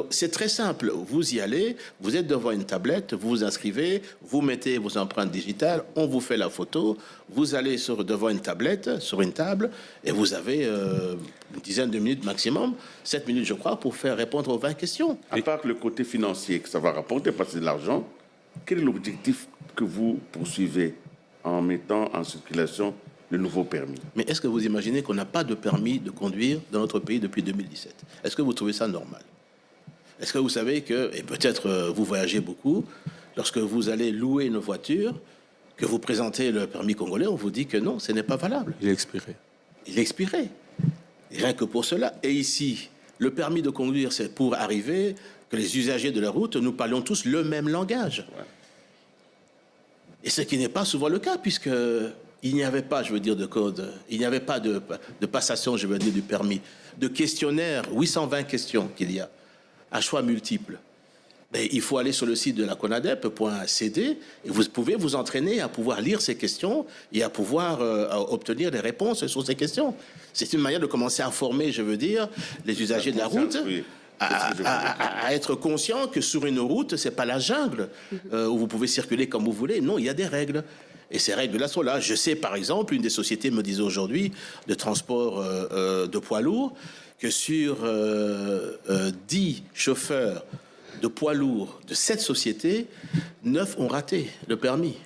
C'est très simple. Vous y allez, vous êtes devant une tablette, vous vous inscrivez, vous mettez vos empreintes digitales, on vous fait la photo, vous allez devant une tablette, sur une table, et vous avez une dizaine de minutes maximum, 7 minutes je crois, pour faire répondre aux 20 questions. À part le côté financier que ça va rapporter, parce que c'est de l'argent, quel est l'objectif que vous poursuivez en mettant en circulation le nouveau permis? Mais est-ce que vous imaginez qu'on n'a pas de permis de conduire dans notre pays depuis 2017? Est-ce que vous trouvez ça normal? Est-ce que vous savez que, et peut-être vous voyagez beaucoup, lorsque vous allez louer une voiture, que vous présentez le permis congolais, on vous dit que non, ce n'est pas valable. Il est expiré. Il est expiré. Et rien que pour cela. Et ici, le permis de conduire, c'est pour arriver que les usagers de la route, nous parlions tous le même langage. Ouais. Et ce qui n'est pas souvent le cas, puisque il n'y avait pas, je veux dire, de code, il n'y avait pas de passation, je veux dire, du permis, de questionnaire, 820 questions qu'il y a, à choix multiples. Mais il faut aller sur le site de la CONADEP.cd et vous pouvez vous entraîner à pouvoir lire ces questions et à pouvoir obtenir des réponses sur ces questions. C'est une manière de commencer à former, je veux dire, les usagers de la route. Oui. À être conscient que sur une route, c'est pas la jungle où vous pouvez circuler comme vous voulez. Non, il y a des règles. Et ces règles-là sont là. Je sais, par exemple, une des sociétés me disait aujourd'hui de transport de poids lourds que sur 10 chauffeurs de poids lourds de cette société, 9 ont raté le permis.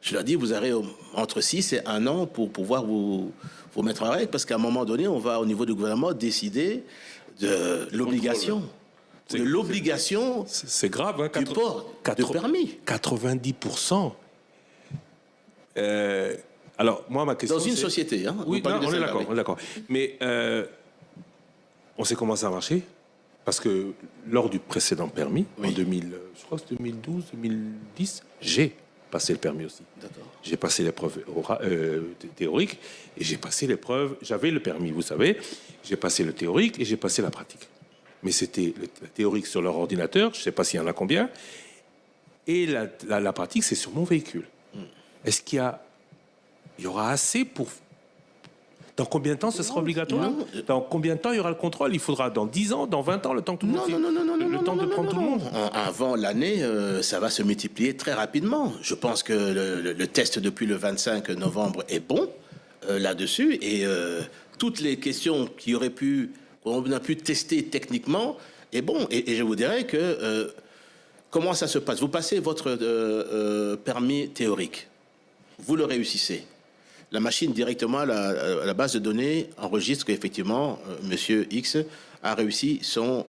Je leur dis, vous avez entre 6 et 1 an pour pouvoir vous mettre en règle, parce qu'à un moment donné, on va, au niveau du gouvernement, décider de l'obligation. De l'obligation C'est grave, hein, du port de permis. 90%. Alors, moi, ma question... Dans une société, hein. Oui, non, on est d'accord, on est d'accord. Mais on sait comment ça a marché, parce que lors du précédent permis, en 2000, je crois que c'est 2012, 2010, j'ai passé le permis aussi. J'ai passé l'épreuve théorique et j'ai passé l'épreuve, j'avais le permis, vous savez, j'ai passé le théorique et j'ai passé la pratique. Mais c'était la théorique sur leur ordinateur, je ne sais pas s'il y en a combien, et la pratique, c'est sur mon véhicule. Est-ce qu'il y aura assez pour... Dans combien de temps ce sera obligatoire? Dans combien de temps il y aura le contrôle? Il faudra dans 10 ans, dans 20 ans, le temps que tout le monde... Le temps de prendre tout le monde. Avant l'année, ça va se multiplier très rapidement. Je pense que le test depuis le 25 novembre est bon là-dessus. Et toutes les questions qu'on a pu tester techniquement est bon. Et je vous dirais que... comment ça se passe? Vous passez votre permis théorique. Vous le réussissez. La machine directement à la base de données enregistre qu'effectivement, Monsieur X a réussi son